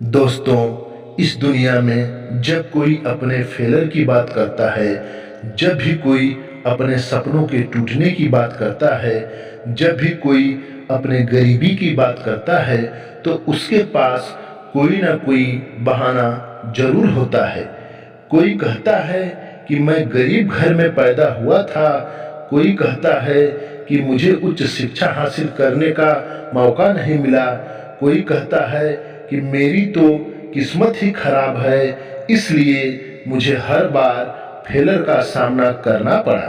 दोस्तों, इस दुनिया में जब कोई अपने फेलर की बात करता है, जब भी कोई अपने सपनों के टूटने की बात करता है, जब भी कोई अपने गरीबी की बात करता है, तो उसके पास कोई ना कोई बहाना जरूर होता है। कोई कहता है कि मैं गरीब घर में पैदा हुआ था, कोई कहता है कि मुझे उच्च शिक्षा हासिल करने का मौका नहीं मिला, कोई कहता है कि मेरी तो किस्मत ही खराब है, इसलिए मुझे हर बार फेलर का सामना करना पड़ा।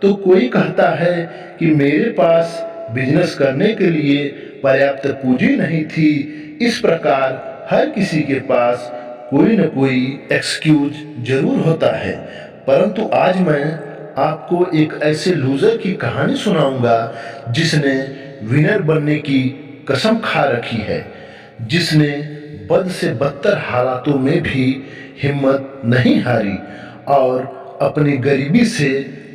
तो कोई कहता है कि मेरे पास बिजनेस करने के लिए पर्याप्त पूंजी नहीं थी। इस प्रकार हर किसी के पास कोई न कोई एक्सक्यूज जरूर होता है। परंतु आज मैं आपको एक ऐसे लूजर की कहानी सुनाऊंगा जिसने विनर बनने की कसम खा रखी है, जिसने बद से बदतर हालातों में भी हिम्मत नहीं हारी और अपनी गरीबी से,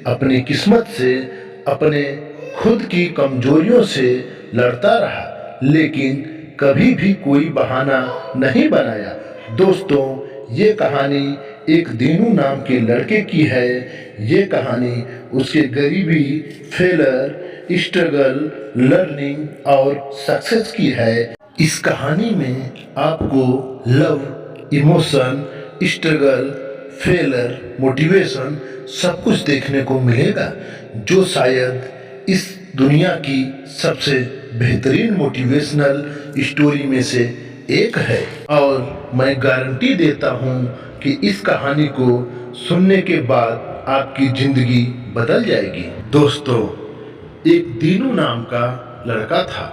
अपनी किस्मत से, अपने खुद की कमजोरियों से लड़ता रहा, लेकिन कभी भी कोई बहाना नहीं बनाया। दोस्तों, ये कहानी एक दीनू नाम के लड़के की है। ये कहानी उसके गरीबी, फेलर, स्ट्रगल, लर्निंग और सक्सेस की है। इस कहानी में आपको love, emotion, struggle, failure, motivation सब कुछ देखने को मिलेगा, जो शायद इस दुनिया की सबसे बेहतरीन मोटिवेशनल स्टोरी में से एक है। और मैं गारंटी देता हूँ कि इस कहानी को सुनने के बाद आपकी जिंदगी बदल जाएगी। दोस्तों, एक दीनू नाम का लड़का था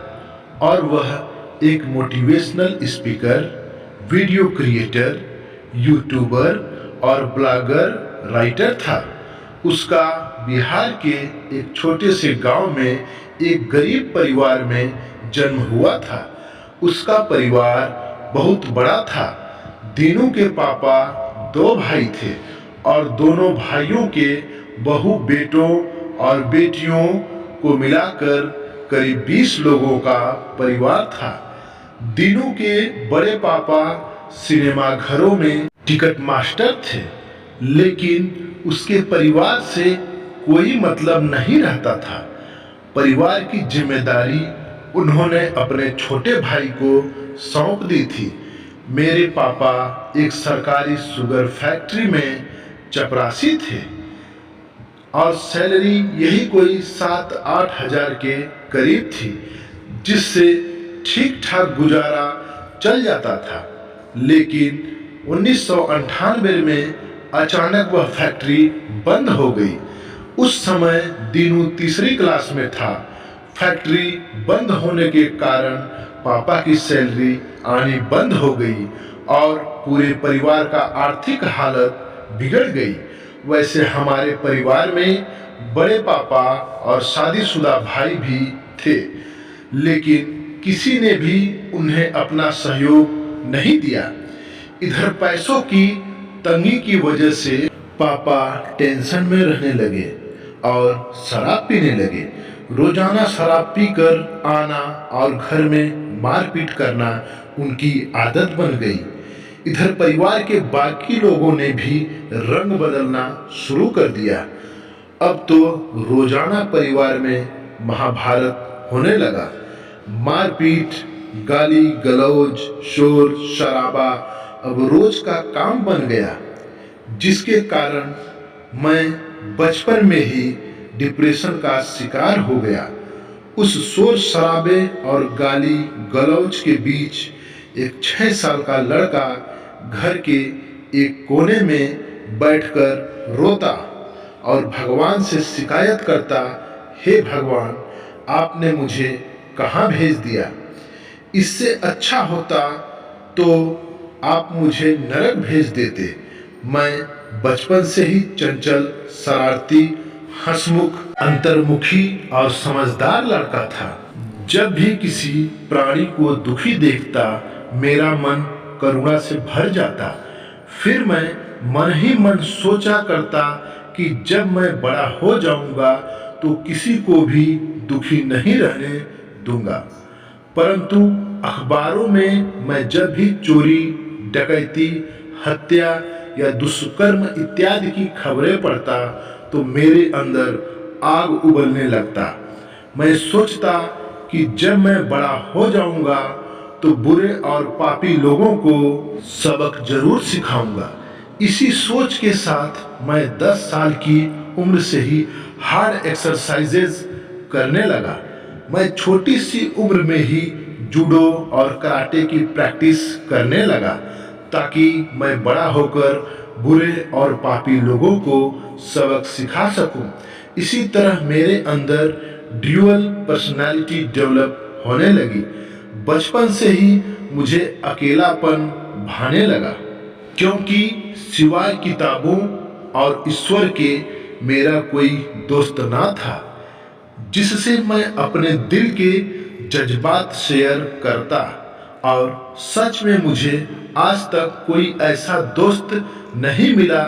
और वह एक motivational speaker, video creator, YouTuber और ब्लॉगर, राइटर था। उसका बिहार के एक छोटे से गांव में एक गरीब परिवार में जन्म हुआ था। उसका परिवार बहुत बड़ा था। दीनू के पापा 2 भाई थे और दोनों भाइयों के बहू बेटों और बेटियों को मिलाकर करीब 20 लोगों का परिवार था। दीनू के बड़े पापा सिनेमा घरों में टिकट मास्टर थे, लेकिन उसके परिवार से कोई मतलब नहीं रहता था। परिवार की जिम्मेदारी उन्होंने अपने छोटे भाई को सौंप दी थी। मेरे पापा एक सरकारी शुगर फैक्ट्री में चपरासी थे और सैलरी यही कोई 7-8 हजार के करीब थी, जिससे ठीक ठाक गुजारा चल जाता था। लेकिन 1998 में अचानक वह फैक्ट्री बंद हो गई। उस समय दीनू तीसरी क्लास में था। फैक्ट्री बंद होने के कारण पापा की सैलरी आनी बंद हो गई और पूरे परिवार का आर्थिक हालत बिगड़ गई। वैसे हमारे परिवार में बड़े पापा और शादीशुदा भाई भी थे, लेकिन किसी ने भी उन्हें अपना सहयोग नहीं दिया। इधर पैसों की तंगी की वजह से पापा टेंशन में रहने लगे और शराब पीने लगे। रोजाना शराब पीकर आना और घर में मारपीट करना उनकी आदत बन गई। इधर परिवार के बाकी लोगों ने भी रंग बदलना शुरू कर दिया। अब तो रोजाना परिवार में महाभारत होने लगा। मारपीट, गाली गलौज, शोर शराबा अब रोज का काम बन गया, जिसके कारण मैं बचपन में ही डिप्रेशन का शिकार हो गया। उस शोर शराबे और गाली गलौज के बीच एक 6 साल का लड़का घर के एक कोने में बैठकर रोता और भगवान से शिकायत करता, हे भगवान, आपने मुझे कहाँ भेज दिया? इससे अच्छा होता तो आप मुझे नरक भेज देते। मैं बचपन से ही चंचल, शरारती, हंसमुख, अंतर्मुखी और समझदार लड़का था। जब भी किसी प्राणी को दुखी देखता, मेरा मन करुणा से भर जाता। फिर मैं मन ही मन सोचा करता कि जब मैं बड़ा हो जाऊंगा तो किसी को भी दुखी नहीं रहने दूंगा। परंतु अखबारों में मैं जब भी चोरी, डकैती, हत्या या दुष्कर्म इत्यादि की खबरें पढ़ता तो मेरे अंदर आग उबलने लगता। मैं सोचता कि जब मैं बड़ा हो जाऊंगा तो बुरे और पापी लोगों को सबक जरूर सिखाऊंगा। इसी सोच के साथ मैं 10 साल की उम्र से ही हार्ड एक्सरसाइजेज करने लगा। मैं छोटी सी उम्र में ही जूडो और कराटे की प्रैक्टिस करने लगा ताकि मैं बड़ा होकर बुरे और पापी लोगों को सबक सिखा सकूं। इसी तरह मेरे अंदर ड्यूअल पर्सनालिटी डेवलप होने लगी। बचपन से ही मुझे अकेलापन भाने लगा, क्योंकि सिवाय किताबों और ईश्वर के मेरा कोई दोस्त ना था जिससे मैं अपने दिल के जज्बात शेयर करता। और सच में मुझे आज तक कोई ऐसा दोस्त नहीं मिला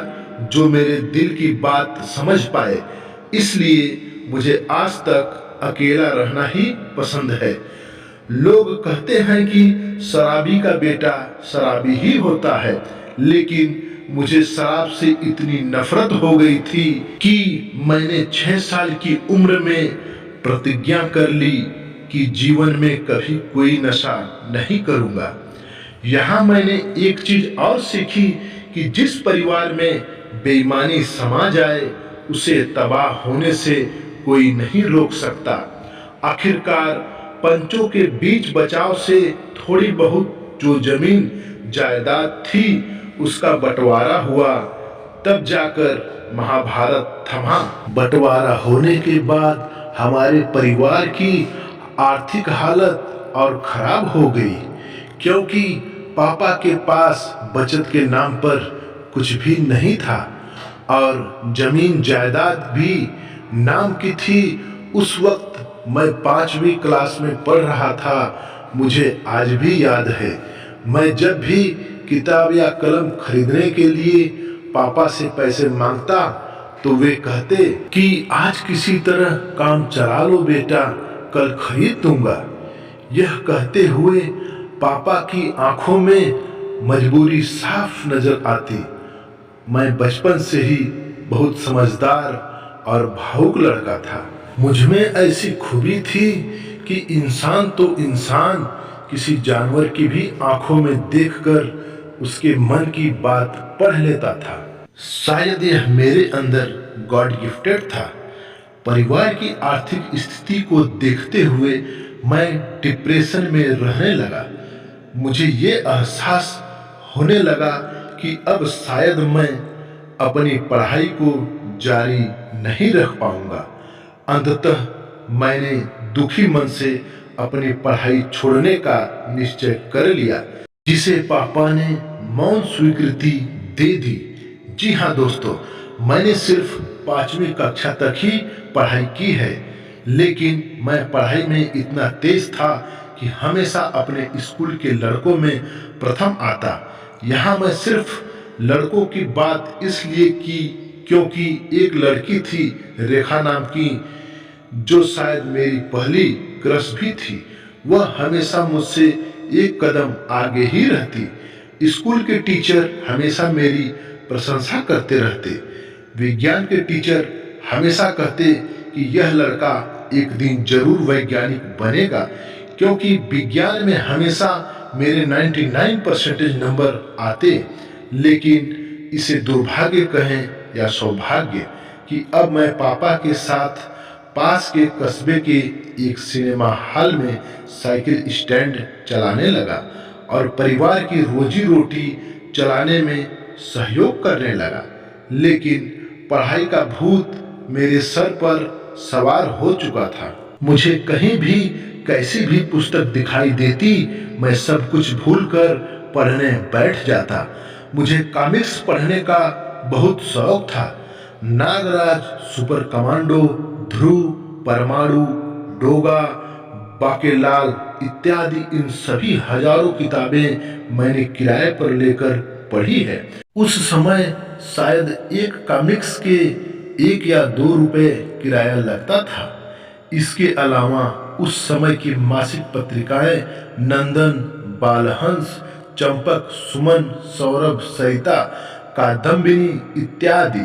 जो मेरे दिल की बात समझ पाए। इसलिए मुझे आज तक अकेला रहना ही पसंद है। लोग कहते हैं कि शराबी का बेटा शराबी ही होता है, लेकिन मुझे शराब से इतनी नफरत हो गई थी कि मैंने 6 साल की उम्र में प्रतिज्ञा कर ली कि जीवन में कभी कोई नशा नहीं करूंगा। यहाँ मैंने एक चीज और सीखी कि जिस परिवार में बेईमानी समा जाए उसे तबाह होने से कोई नहीं रोक सकता। आखिरकार पंचों के बीच बचाव से थोड़ी बहुत जो जमीन जायदाद थी उसका बंटवारा हुआ, तब जाकर महाभारत थमा। बंटवारा होने के बाद हमारे परिवार की आर्थिक हालत और खराब हो गई, क्योंकि पापा के पास बचत के नाम पर कुछ भी नहीं था और जमीन जायदाद भी नाम की थी। उस वक्त मैं 5वीं क्लास में पढ़ रहा था। मुझे आज भी याद है, मैं जब भी किताब या कलम खरीदने के लिए पापा से पैसे मांगता तो वे कहते कि आज किसी तरह काम चला लो बेटा, कल खरीद दूंगा। यह कहते हुए पापा की आंखों में मजबूरी साफ नजर आती। मैं बचपन से ही बहुत समझदार और भावुक लड़का था। मुझमें ऐसी खूबी थी कि इंसान तो इंसान किसी जानवर की भी आंखों में देखकर उसके मन की बात पढ़ लेता था। शायद यह मेरे अंदर गॉड गिफ्टेड था। परिवार की आर्थिक स्थिति को देखते हुए मैं डिप्रेशन में रहने लगा। मुझे ये एहसास होने लगा कि अब शायद मैं अपनी पढ़ाई को जारी नहीं रख पाऊंगा। अंततः मैंने दुखी मन से अपनी पढ़ाई छोड़ने का निश्चय कर लिया, जिसे पापा ने मौन स्वीकृति दे दी। जी हाँ दोस्तों, मैंने सिर्फ 5वीं कक्षा तक ही पढ़ाई की है, लेकिन मैं पढ़ाई में इतना तेज था कि हमेशा अपने स्कूल के लड़कों में प्रथम आता। यहाँ मैं सिर्फ लड़कों की बात इसलिए की क्योंकि एक लड़की थी रेखा नाम की, जो शायद मेरी पहली क्रश भी थी। वह हमेशा मुझसे एक कदम आगे ही रहती। स्कूल के टीचर हमेशा मेरी प्रशंसा करते रहते। विज्ञान के टीचर हमेशा कहते कि यह लड़का एक दिन जरूर वैज्ञानिक बनेगा, क्योंकि विज्ञान में हमेशा मेरे 99% नंबर आते। लेकिन इसे दुर्भाग्य कहें या सौभाग्य कि अब मैं पापा के साथ पास के कस्बे के एक सिनेमा हॉल में साइकिल स्टैंड चलाने लगा और परिवार की रोजी रोटी चलाने में सहयोग करने लगा। लेकिन पढ़ाई का भूत मेरे सर पर सवार हो चुका था। मुझे कहीं भी कैसी भी पुस्तक दिखाई देती, मैं सब कुछ भूलकर पढ़ने बैठ जाता। मुझे कॉमिक्स पढ़ने का बहुत शौक था। नागराज, सुपर कमांडो, ध्रुव, परमाणु, डोगा, बाकेलाल इत्यादि इन सभी हजारों किताबें मैंने किराए पर लेकर पढ़ी है। उस समय शायद एक कॉमिक्स के 1 या 2 रुपए किराया लगता था। इसके अलावा उस समय की मासिक पत्रिकाएं नंदन, बालहंस, चंपक, सुमन, सौरभ, सरिता, कादम्बिनी इत्यादि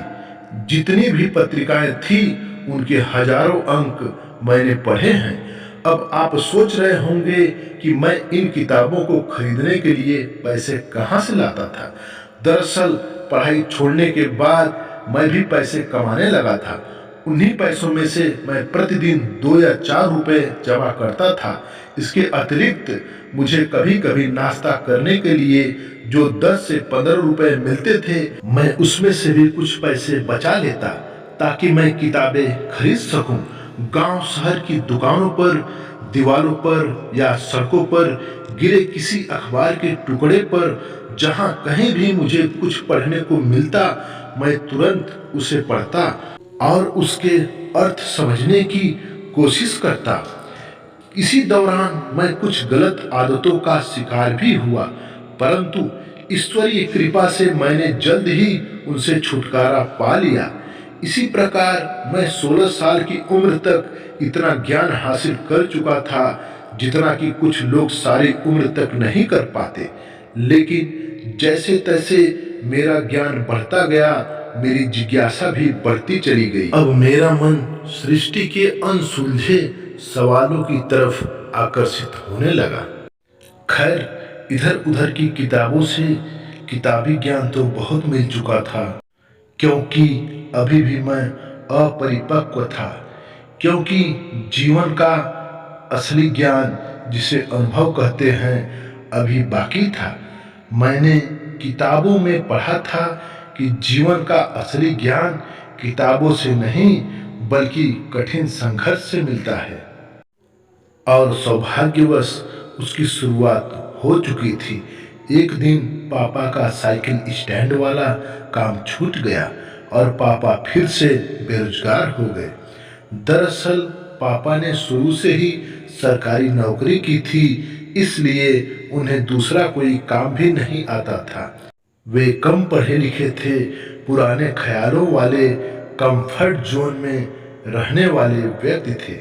जितनी भी पत्रिकाएं थी उनके हजारों अंक मैंने पढ़े हैं। अब आप सोच रहे होंगे कि मैं इन किताबों को खरीदने के लिए पैसे कहाँ से लाता था। दरअसल पढ़ाई छोड़ने के बाद मैं भी पैसे कमाने लगा था। उन्हीं पैसों में से मैं प्रतिदिन 2 या 4 रुपए जमा करता था। इसके अतिरिक्त मुझे कभी कभी नाश्ता करने के लिए जो 10 से 15 रुपए मिलते थे, मैं उसमें से भी कुछ पैसे बचा लेता ताकि मैं किताबें खरीद सकूं। गांव शहर की दुकानों पर, दीवारों पर या सड़कों पर गिरे किसी अखबार के टुकड़े पर जहां कहीं भी मुझे कुछ पढ़ने को मिलता, मैं तुरंत उसे पढ़ता और उसके अर्थ समझने की कोशिश करता। इसी दौरान मैं कुछ गलत आदतों का शिकार भी हुआ, परंतु ईश्वरीय कृपा से मैंने जल्द ही उनसे छुटकारा पा लिया। इसी प्रकार मैं 16 साल की उम्र तक इतना ज्ञान हासिल कर चुका था जितना कि कुछ लोग सारी उम्र तक नहीं कर पाते। लेकिन जैसे तैसे मेरा ज्ञान बढ़ता गया, मेरी जिज्ञासा भी बढ़ती चली गई। अब मेरा मन सृष्टि के अनसुलझे सवालों की तरफ आकर्षित होने लगा। खैर, इधर उधर की किताबों से किताबी ज्ञान तो बहुत मिल चुका था, क्योंकि अभी भी मैं अपरिपक्व था, क्योंकि जीवन का असली ज्ञान, जिसे अनुभव कहते हैं, अभी बाकी था। मैंने किताबों में पढ़ा था कि जीवन का असली ज्ञान किताबों से नहीं बल्कि कठिन संघर्ष से मिलता है, और सौभाग्यवश उसकी शुरुआत हो चुकी थी। एक दिन पापा का साइकिल स्टैंड वाला काम छूट गया और पापा फिर से बेरोजगार हो गए। दरअसल पापा ने शुरू से ही सरकारी नौकरी की थी, इसलिए उन्हें दूसरा कोई काम भी नहीं आता था। वे कम पढ़े लिखे थे, पुराने ख्यालों वाले, कंफर्ट जोन में रहने वाले व्यक्ति थे,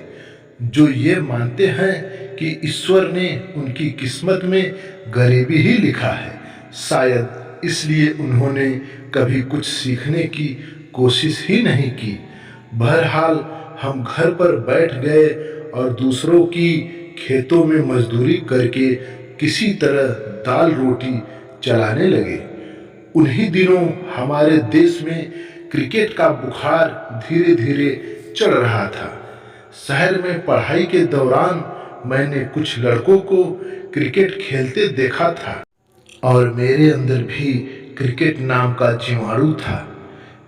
जो ये मानते हैं कि ईश्वर ने उनकी किस्मत में गरीबी ही लिखा है। शायद इसलिए उन्होंने कभी कुछ सीखने की कोशिश ही नहीं की। बहरहाल हम घर पर बैठ गए और दूसरों की खेतों में मजदूरी करके किसी तरह दाल रोटी चलाने लगे। उन्हीं दिनों हमारे देश में क्रिकेट का बुखार धीरे धीरे चढ़ रहा था। शहर में पढ़ाई के दौरान मैंने कुछ लड़कों को क्रिकेट खेलते देखा था और मेरे अंदर भी क्रिकेट नाम का जीवाणु था,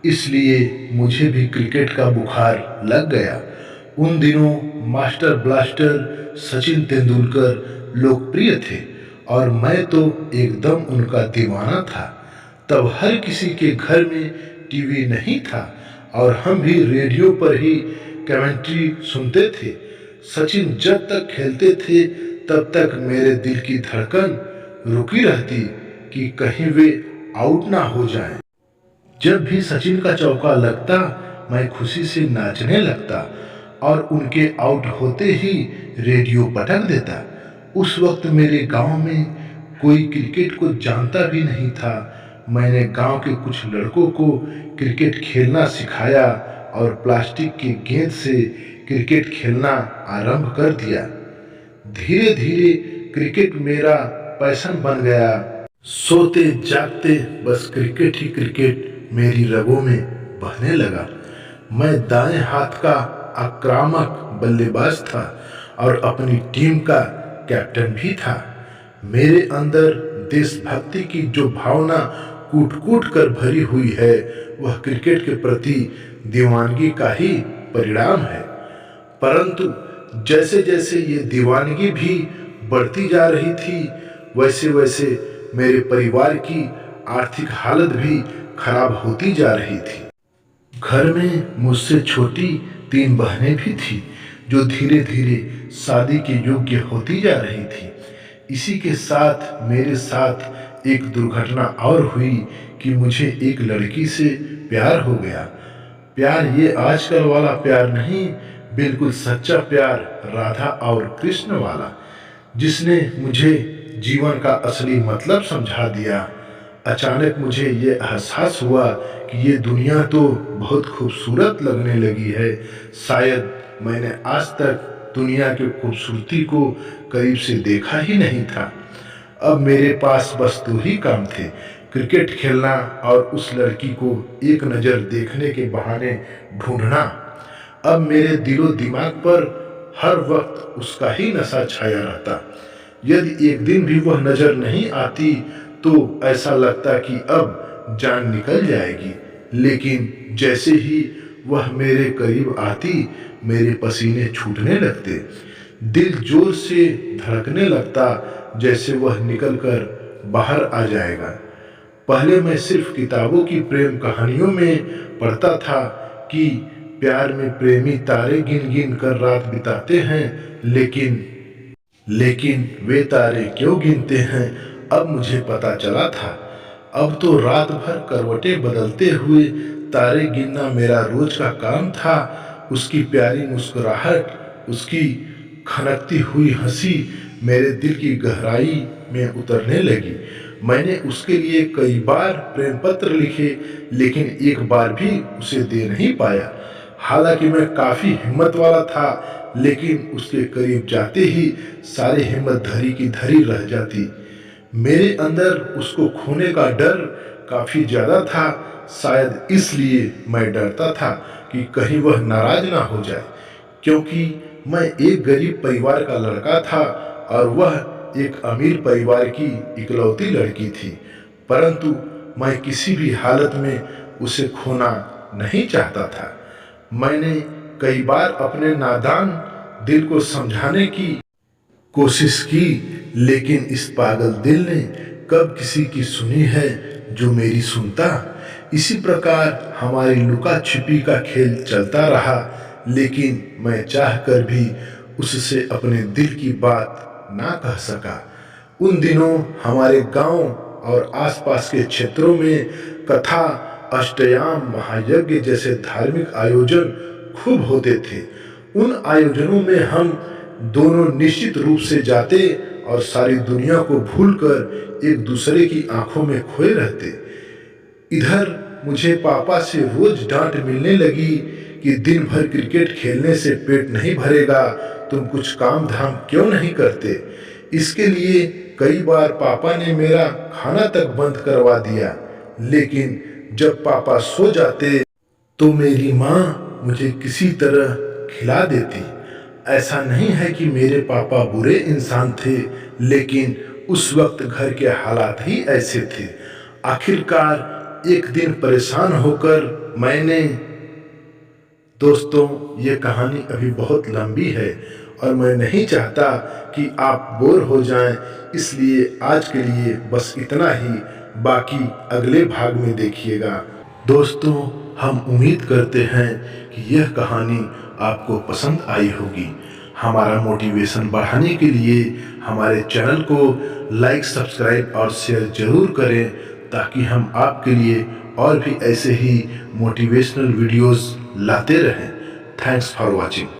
इसलिए मुझे भी क्रिकेट का बुखार लग गया। उन दिनों मास्टर ब्लास्टर सचिन तेंदुलकर लोकप्रिय थे और मैं तो एकदम उनका दीवाना था। तब हर किसी के घर में टीवी नहीं था और हम भी रेडियो पर ही कमेंट्री सुनते थे। सचिन जब तक खेलते थे तब तक मेरे दिल की धड़कन रुकी रहती कि कहीं वे आउट ना हो जाएं। जब भी सचिन का चौका लगता, मैं खुशी से नाचने लगता और उनके आउट होते ही रेडियो पटक देता। उस वक्त मेरे गांव में कोई क्रिकेट को जानता भी नहीं था। मैंने गांव के कुछ लड़कों को क्रिकेट खेलना सिखाया और प्लास्टिक के गेंद से क्रिकेट खेलना आरंभ कर दिया। धीरे धीरे क्रिकेट मेरा पैशन बन गया। सोते जागते बस क्रिकेट ही क्रिकेट मेरी रगों में बहने लगा। मैं दाएं हाथ का आक्रामक बल्लेबाज था और अपनी टीम का कैप्टन भी था। मेरे अंदर देशभक्ति की जो भावना कूट कूट कर भरी हुई है, वह क्रिकेट के प्रति दीवानगी का ही परिणाम है। परंतु जैसे जैसे ये दीवानगी भी बढ़ती जा रही थी, वैसे वैसे मेरे परिवार की आर्थिक हालत भी खराब होती जा रही थी। घर में मुझसे छोटी 3 बहनें भी थी, जो धीरे धीरे शादी के योग्य होती जा रही थी। इसी के साथ मेरे साथ एक दुर्घटना और हुई कि मुझे एक लड़की से प्यार हो गया। प्यार ये आजकल वाला प्यार नहीं, बिल्कुल सच्चा प्यार राधा और कृष्ण वाला, जिसने मुझे जीवन का असली मतलब समझा दिया। अचानक मुझे ये एहसास हुआ कि ये दुनिया तो बहुत खूबसूरत लगने लगी है। शायद मैंने आज तक दुनिया की खूबसूरती को करीब से देखा ही नहीं था। अब मेरे पास बस दो ही काम थे, क्रिकेट खेलना और उस लड़की को एक नज़र देखने के बहाने ढूंढना। अब मेरे दिलो दिमाग पर हर वक्त उसका ही नशा छाया रहता। यदि एक दिन भी वह नज़र नहीं आती तो ऐसा लगता कि अब जान निकल जाएगी। लेकिन जैसे ही वह मेरे करीब आती, मेरे पसीने छूटने लगते, दिल जोर से धड़कने लगता, जैसे वह निकलकर बाहर आ जाएगा। पहले मैं सिर्फ किताबों की प्रेम कहानियों में पढ़ता था कि प्यार में प्रेमी तारे गिन गिन कर रात बिताते हैं, लेकिन वे तारे क्यों गिनते हैं, अब मुझे पता चला था। अब तो रात भर करवटें बदलते हुए तारे गिनना मेरा रोज का काम था। उसकी प्यारी मुस्कुराहट, उसकी खनकती हुई हंसी मेरे दिल की गहराई में उतरने लगी। मैंने उसके लिए कई बार प्रेम पत्र लिखे, लेकिन एक बार भी उसे दे नहीं पाया। हालांकि मैं काफी हिम्मत वाला था, लेकिन उसके करीब जाते ही सारी हिम्मत धरी की धरी रह जाती। मेरे अंदर उसको खोने का डर काफी ज्यादा था। शायद इसलिए मैं डरता था कि कहीं वह नाराज ना हो जाए, क्योंकि मैं एक गरीब परिवार का लड़का था और वह एक अमीर परिवार की इकलौती लड़की थी। परंतु मैं किसी भी हालत में उसे खोना नहीं चाहता था। मैंने कई बार अपने नादान दिल को समझाने की कोशिश की, लेकिन इस पागल दिल ने कब किसी की सुनी है जो मेरी सुनता। इसी प्रकार हमारी लुका छिपी का खेल चलता रहा, लेकिन मैं चाहकर भी उससे अपने दिल की बात ना कह सका। उन दिनों हमारे गांव और आसपास के क्षेत्रों में कथा, अष्टयाम, महायज्ञ जैसे धार्मिक आयोजन खूब होते थे। उन आयोजनों में हम दोनों निश्चित रूप से जाते और सारी दुनिया को भूलकर एक दूसरे की आंखों में खोए रहते। इधर मुझे पापा से रोज डांट मिलने लगी कि दिन भर क्रिकेट खेलने से पेट नहीं भरेगा, तुम कुछ काम धाम क्यों नहीं करते। इसके लिए कई बार पापा ने मेरा खाना तक बंद करवा दिया। लेकिन जब पापा सो जाते तो मेरी माँ मुझे किसी तरह खिला देती। ऐसा नहीं है कि मेरे पापा बुरे इंसान थे, लेकिन उस वक्त घर के हालात ही ऐसे थे। आखिरकार एक दिन परेशान होकर मैंने, दोस्तों ये कहानी अभी बहुत लंबी है और मैं नहीं चाहता कि आप बोर हो जाएं, इसलिए आज के लिए बस इतना ही। बाकी अगले भाग में देखिएगा। दोस्तों हम उम्मीद करते हैं कि यह कहानी आपको पसंद आई होगी। हमारा मोटिवेशन बढ़ाने के लिए हमारे चैनल को लाइक, सब्सक्राइब और शेयर जरूर करें, ताकि हम आपके लिए और भी ऐसे ही मोटिवेशनल वीडियोस लाते रहें। Thanks for watching.